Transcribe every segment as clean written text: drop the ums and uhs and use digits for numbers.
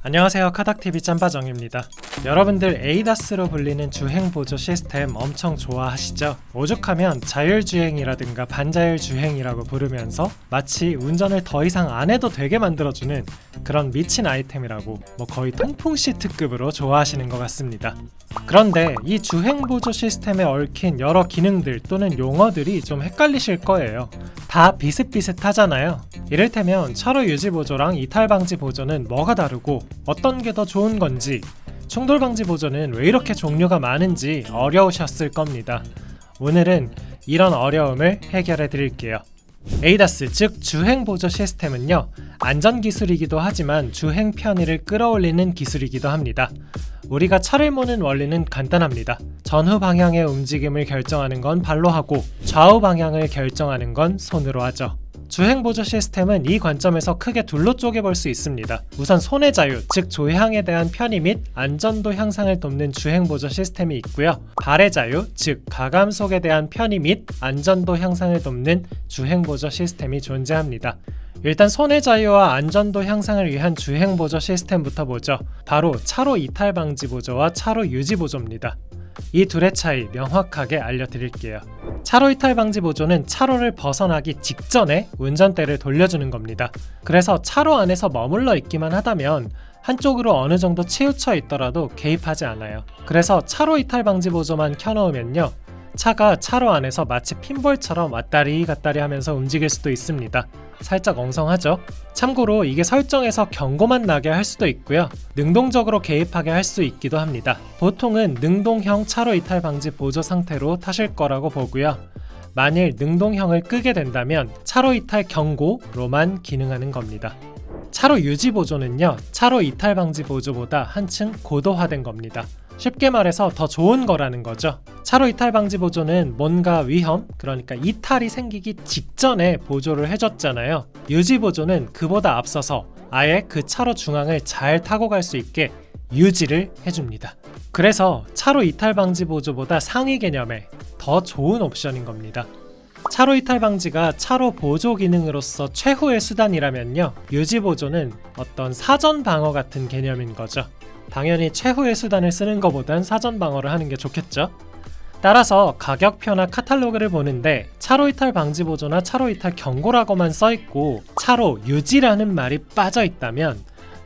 안녕하세요, 카닥TV 짬바정입니다. 여러분들 에이다스로 불리는 주행보조 시스템 엄청 좋아하시죠? 오죽하면 자율주행이라든가 반자율주행이라고 부르면서 마치 운전을 더 이상 안 해도 되게 만들어주는 그런 미친 아이템이라고 거의 통풍시트급으로 좋아하시는 것 같습니다. 그런데 이 주행보조 시스템에 얽힌 여러 기능들 또는 용어들이 좀 헷갈리실 거예요. 다 비슷비슷하잖아요. 이를테면 차로 유지보조랑 이탈방지 보조는 뭐가 다르고 어떤 게 더 좋은 건지, 충돌방지 보조는 왜 이렇게 종류가 많은지 어려우셨을 겁니다. 오늘은 이런 어려움을 해결해 드릴게요. 에이다스 즉 주행보조 시스템은요, 안전기술이기도 하지만 주행 편의를 끌어올리는 기술이기도 합니다. 우리가 차를 모는 원리는 간단합니다. 전후 방향의 움직임을 결정하는 건 발로 하고 좌우 방향을 결정하는 건 손으로 하죠. 주행보조 시스템은 이 관점에서 크게 둘로 쪼개볼 수 있습니다. 우선 손의 자유, 즉 조향에 대한 편의 및 안전도 향상을 돕는 주행보조 시스템이 있고요. 발의 자유, 즉 가감속에 대한 편의 및 안전도 향상을 돕는 주행보조 시스템이 존재합니다. 일단 손의 자유와 안전도 향상을 위한 주행보조 시스템부터 보죠. 바로 차로 이탈 방지 보조와 차로 유지 보조입니다. 이 둘의 차이 명확하게 알려드릴게요. 차로 이탈 방지 보조는 차로를 벗어나기 직전에 운전대를 돌려주는 겁니다. 그래서 차로 안에서 머물러 있기만 하다면 한쪽으로 어느 정도 치우쳐 있더라도 개입하지 않아요. 그래서 차로 이탈 방지 보조만 켜놓으면요, 차가 차로 안에서 마치 핀볼처럼 왔다리 갔다리 하면서 움직일 수도 있습니다. 살짝 엉성하죠? 참고로 이게 설정에서 경고만 나게 할 수도 있고요, 능동적으로 개입하게 할 수 있기도 합니다. 보통은 능동형 차로 이탈 방지 보조 상태로 타실 거라고 보고요. 만일 능동형을 끄게 된다면 차로 이탈 경고로만 기능하는 겁니다. 차로 유지 보조는요, 차로 이탈 방지 보조보다 한층 고도화된 겁니다. 쉽게 말해서 더 좋은 거라는 거죠. 차로 이탈 방지 보조는 뭔가 위험, 그러니까 이탈이 생기기 직전에 보조를 해줬잖아요. 유지 보조는 그보다 앞서서 아예 그 차로 중앙을 잘 타고 갈 수 있게 유지를 해줍니다. 그래서 차로 이탈 방지 보조보다 상위 개념의 더 좋은 옵션인 겁니다. 차로 이탈 방지가 차로 보조 기능으로서 최후의 수단이라면요, 유지 보조는 어떤 사전 방어 같은 개념인 거죠. 당연히 최후의 수단을 쓰는 것보단 사전 방어를 하는 게 좋겠죠. 따라서 가격표나 카탈로그를 보는데 차로 이탈 방지 보조나 차로 이탈 경고라고만 써있고 차로 유지라는 말이 빠져있다면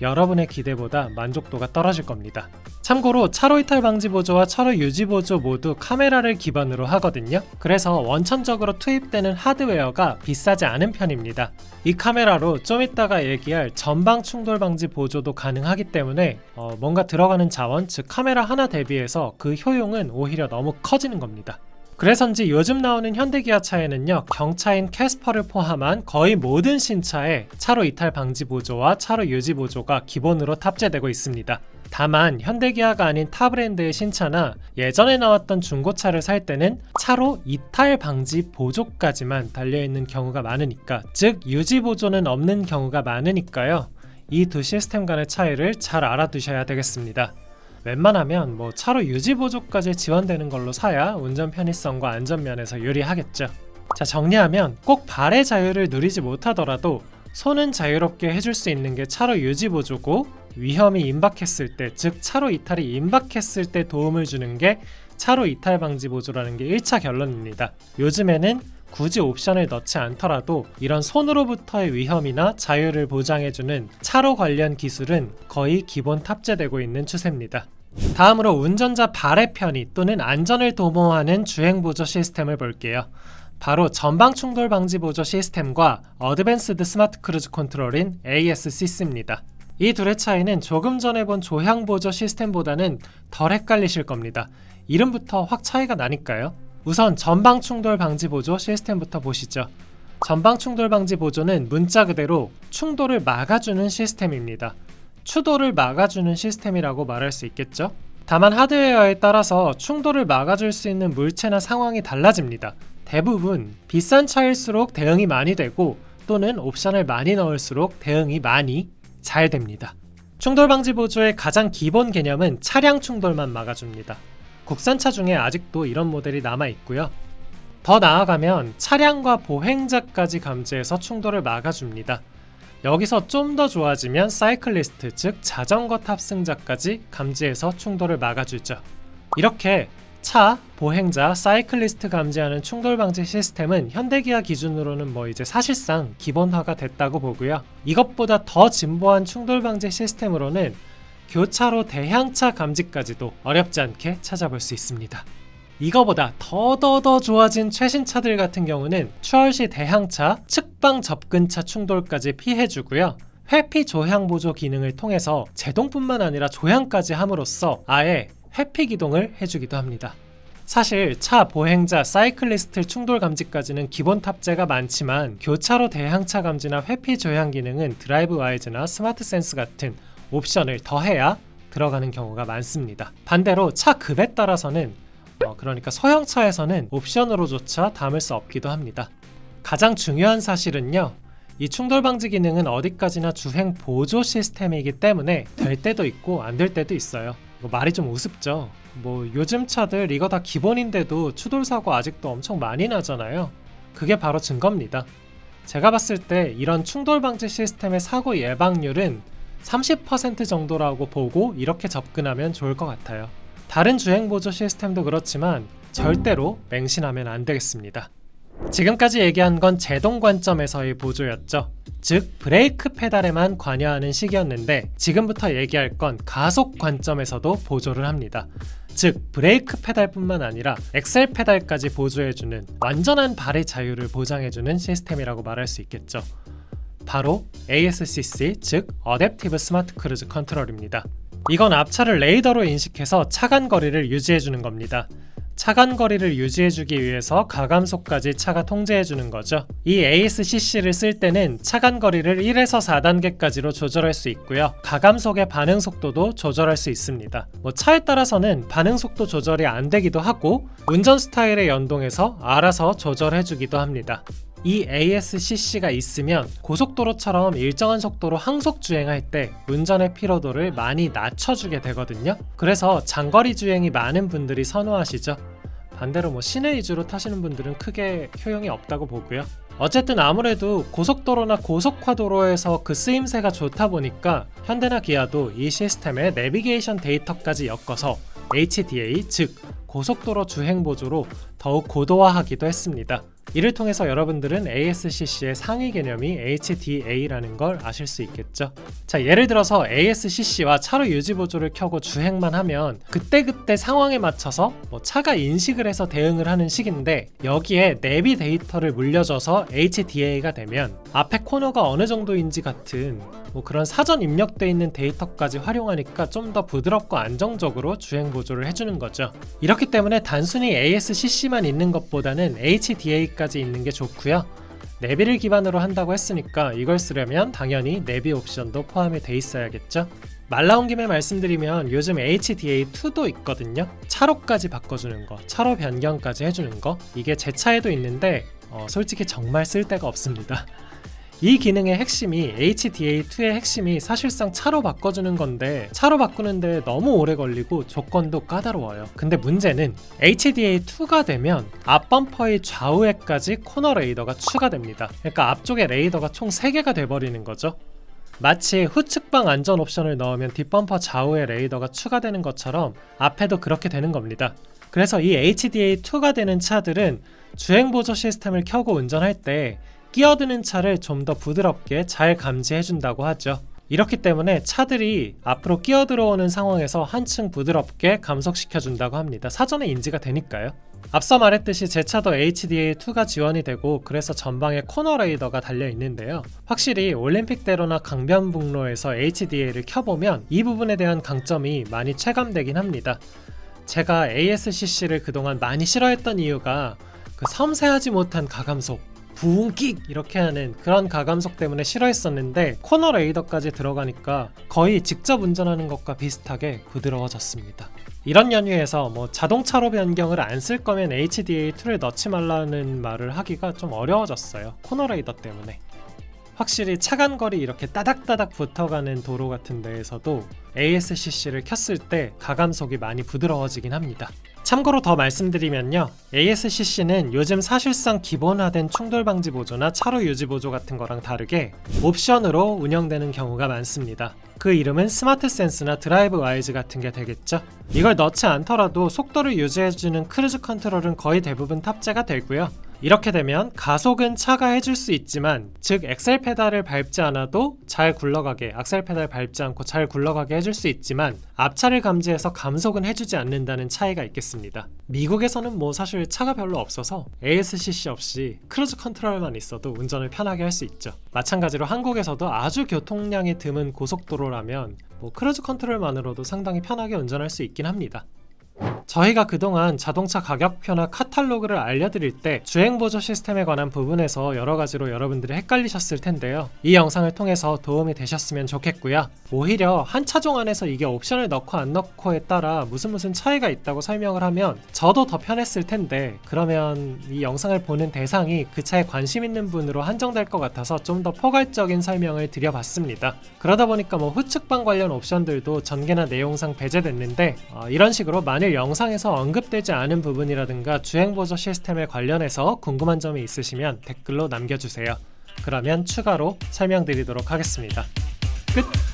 여러분의 기대보다 만족도가 떨어질 겁니다. 참고로 차로 이탈 방지 보조와 차로 유지 보조 모두 카메라를 기반으로 하거든요. 그래서 원천적으로 투입되는 하드웨어가 비싸지 않은 편입니다. 이 카메라로 좀 이따가 얘기할 전방 충돌 방지 보조도 가능하기 때문에 뭔가 들어가는 자원, 즉 카메라 하나 대비해서 그 효용은 오히려 너무 커지는 겁니다. 그래서인지 요즘 나오는 현대기아차에는요, 경차인 캐스퍼를 포함한 거의 모든 신차에 차로 이탈 방지 보조와 차로 유지 보조가 기본으로 탑재되고 있습니다. 다만 현대기아가 아닌 타 브랜드의 신차나 예전에 나왔던 중고차를 살 때는 차로 이탈 방지 보조까지만 달려있는 경우가 많으니까, 즉 유지 보조는 없는 경우가 많으니까요, 이 두 시스템 간의 차이를 잘 알아두셔야 되겠습니다. 웬만하면 차로 유지 보조까지 지원되는 걸로 사야 운전 편의성과 안전면에서 유리하겠죠. 자, 정리하면 꼭 발의 자유를 누리지 못하더라도 손은 자유롭게 해줄 수 있는 게 차로 유지 보조고, 위험이 임박했을 때, 즉 차로 이탈이 임박했을 때 도움을 주는 게 차로 이탈 방지 보조라는 게 1차 결론입니다. 요즘에는 굳이 옵션을 넣지 않더라도 이런 손으로부터의 위험이나 자유를 보장해주는 차로 관련 기술은 거의 기본 탑재되고 있는 추세입니다. 다음으로 운전자 발의 편의 또는 안전을 도모하는 주행보조 시스템을 볼게요. 바로 전방 충돌 방지 보조 시스템과 어드밴스드 스마트 크루즈 컨트롤인 ASCC입니다. 이 둘의 차이는 조금 전에 본 조향보조 시스템보다는 덜 헷갈리실 겁니다. 이름부터 확 차이가 나니까요. 우선 전방 충돌 방지 보조 시스템부터 보시죠. 전방 충돌 방지 보조는 문자 그대로 충돌을 막아주는 시스템입니다. 추돌을 막아주는 시스템이라고 말할 수 있겠죠? 다만 하드웨어에 따라서 충돌을 막아줄 수 있는 물체나 상황이 달라집니다. 대부분 비싼 차일수록 대응이 많이 되고, 또는 옵션을 많이 넣을수록 대응이 많이 잘 됩니다. 충돌 방지 보조의 가장 기본 개념은 차량 충돌만 막아줍니다. 국산차 중에 아직도 이런 모델이 남아있고요. 더 나아가면 차량과 보행자까지 감지해서 충돌을 막아줍니다. 여기서 좀 더 좋아지면 사이클리스트, 즉 자전거 탑승자까지 감지해서 충돌을 막아주죠. 이렇게 차, 보행자, 사이클리스트 감지하는 충돌 방지 시스템은 현대기아 기준으로는 이제 사실상 기본화가 됐다고 보고요. 이것보다 더 진보한 충돌 방지 시스템으로는 교차로 대향차 감지까지도 어렵지 않게 찾아볼 수 있습니다. 이거보다 더 좋아진 최신 차들 같은 경우는 추월시 대향차, 측방 접근차 충돌까지 피해주고요. 회피 조향 보조 기능을 통해서 제동뿐만 아니라 조향까지 함으로써 아예 회피 기동을 해주기도 합니다. 사실 차, 보행자, 사이클리스트 충돌 감지까지는 기본 탑재가 많지만 교차로 대향차 감지나 회피 조향 기능은 드라이브 와이즈나 스마트 센스 같은 옵션을 더해야 들어가는 경우가 많습니다. 반대로 차 급에 따라서는 그러니까 소형차에서는 옵션으로조차 담을 수 없기도 합니다. 가장 중요한 사실은요, 이 충돌 방지 기능은 어디까지나 주행 보조 시스템이기 때문에 될 때도 있고 안 될 때도 있어요. 말이 좀 우습죠. 요즘 차들 이거 다 기본인데도 추돌 사고 아직도 엄청 많이 나잖아요. 그게 바로 증거입니다. 제가 봤을 때 이런 충돌 방지 시스템의 사고 예방률은 30% 정도라고 보고 이렇게 접근하면 좋을 것 같아요. 다른 주행 보조 시스템도 그렇지만 절대로 맹신하면 안 되겠습니다. 지금까지 얘기한 건 제동 관점에서의 보조였죠. 즉 브레이크 페달에만 관여하는 식이었는데 지금부터 얘기할 건 가속 관점에서도 보조를 합니다. 즉 브레이크 페달뿐만 아니라 엑셀 페달까지 보조해주는 완전한 발의 자유를 보장해주는 시스템이라고 말할 수 있겠죠. 바로 ASCC, 즉 어댑티브 스마트 크루즈 컨트롤입니다. 이건 앞차를 레이더로 인식해서 차간 거리를 유지해주는 겁니다. 차간 거리를 유지해주기 위해서 가감속까지 차가 통제해주는 거죠. 이 ASCC를 쓸 때는 차간 거리를 1에서 4단계까지로 조절할 수 있고요. 가감속의 반응 속도도 조절할 수 있습니다. 차에 따라서는 반응 속도 조절이 안 되기도 하고 운전 스타일에 연동해서 알아서 조절해주기도 합니다. 이 ASCC가 있으면 고속도로처럼 일정한 속도로 항속 주행할 때 운전의 피로도를 많이 낮춰주게 되거든요. 그래서 장거리 주행이 많은 분들이 선호하시죠. 반대로 시내 위주로 타시는 분들은 크게 효용이 없다고 보고요. 어쨌든 아무래도 고속도로나 고속화도로에서 그 쓰임새가 좋다 보니까 현대나 기아도 이 시스템에 내비게이션 데이터까지 엮어서 HDA, 즉 고속도로 주행 보조로 더욱 고도화하기도 했습니다. 이를 통해서 여러분들은 ASCC의 상위 개념이 HDA라는 걸 아실 수 있겠죠. 자, 예를 들어서 ASCC와 차로 유지 보조를 켜고 주행만 하면 그때그때 상황에 맞춰서 차가 인식을 해서 대응을 하는 식인데, 여기에 내비 데이터를 물려줘서 HDA가 되면 앞에 코너가 어느 정도인지 같은 그런 사전 입력되어 있는 데이터까지 활용하니까 좀 더 부드럽고 안정적으로 주행 보조를 해주는 거죠. 이렇기 때문에 단순히 ASCC만 있는 것보다는 HDA까지 있는 게 좋고요. 내비를 기반으로 한다고 했으니까 이걸 쓰려면 당연히 내비 옵션도 포함이 돼 있어야겠죠. 말 나온 김에 말씀드리면 요즘 HDA2도 있거든요. 차로까지 바꿔주는 거, 차로 변경까지 해주는 거, 이게 제 차에도 있는데 솔직히 정말 쓸 데가 없습니다. 이 기능의 핵심이, HDA2의 핵심이 사실상 차로 바꿔주는 건데 차로 바꾸는데 너무 오래 걸리고 조건도 까다로워요. 근데 문제는 HDA2가 되면 앞범퍼의 좌우에까지 코너 레이더가 추가됩니다. 그러니까 앞쪽에 레이더가 총 3개가 돼버리는 거죠. 마치 후측방 안전 옵션을 넣으면 뒷범퍼 좌우에 레이더가 추가되는 것처럼 앞에도 그렇게 되는 겁니다. 그래서 이 HDA2가 되는 차들은 주행보조 시스템을 켜고 운전할 때 끼어드는 차를 좀 더 부드럽게 잘 감지해준다고 하죠. 이렇기 때문에 차들이 앞으로 끼어들어오는 상황에서 한층 부드럽게 감속시켜준다고 합니다. 사전에 인지가 되니까요. 앞서 말했듯이 제 차도 HDA2가 지원이 되고 그래서 전방에 코너 레이더가 달려있는데요. 확실히 올림픽대로나 강변북로에서 HDA를 켜보면 이 부분에 대한 강점이 많이 체감되긴 합니다. 제가 ASCC를 그동안 많이 싫어했던 이유가 그 섬세하지 못한 가감속, 부웅끽 이렇게 하는 그런 가감속 때문에 싫어했었는데 코너 레이더까지 들어가니까 거의 직접 운전하는 것과 비슷하게 부드러워졌습니다. 이런 연유에서 자동차로 변경을 안 쓸 거면 HDA2를 넣지 말라는 말을 하기가 좀 어려워졌어요. 코너 레이더 때문에. 확실히 차간거리 이렇게 따닥따닥 붙어가는 도로 같은 데에서도 ASCC를 켰을 때 가감속이 많이 부드러워지긴 합니다. 참고로 더 말씀드리면요, ASCC는 요즘 사실상 기본화된 충돌 방지 보조나 차로 유지 보조 같은 거랑 다르게 옵션으로 운영되는 경우가 많습니다. 그 이름은 스마트 센스나 드라이브 와이즈 같은 게 되겠죠. 이걸 넣지 않더라도 속도를 유지해주는 크루즈 컨트롤은 거의 대부분 탑재가 되고요. 이렇게 되면 가속은 차가 해줄 수 있지만, 즉 엑셀 페달을 밟지 않아도 잘 굴러가게, 악셀 페달 밟지 않고 잘 굴러가게 해줄 수 있지만 앞차를 감지해서 감속은 해주지 않는다는 차이가 있겠습니다. 미국에서는 뭐 사실 차가 별로 없어서 ASCC 없이 크루즈 컨트롤만 있어도 운전을 편하게 할 수 있죠. 마찬가지로 한국에서도 아주 교통량이 드문 고속도로라면 뭐 크루즈 컨트롤만으로도 상당히 편하게 운전할 수 있긴 합니다. 저희가 그동안 자동차 가격표나 카탈로그를 알려드릴 때 주행보조 시스템에 관한 부분에서 여러가지로 여러분들이 헷갈리셨을 텐데요. 이 영상을 통해서 도움이 되셨으면 좋겠고요. 오히려 한 차종 안에서 이게 옵션을 넣고 안 넣고에 따라 무슨 차이가 있다고 설명을 하면 저도 더 편했을 텐데, 그러면 이 영상을 보는 대상이 그 차에 관심 있는 분으로 한정될 것 같아서 좀 더 포괄적인 설명을 드려봤습니다. 그러다 보니까 뭐 후측방 관련 옵션들도 전개나 내용상 배제됐는데, 이런 식으로 만일 영상에서 언급되지 않은 부분이라든가 주행보조 시스템에 관련해서 궁금한 점이 있으시면 댓글로 남겨주세요. 그러면 추가로 설명드리도록 하겠습니다. 끝!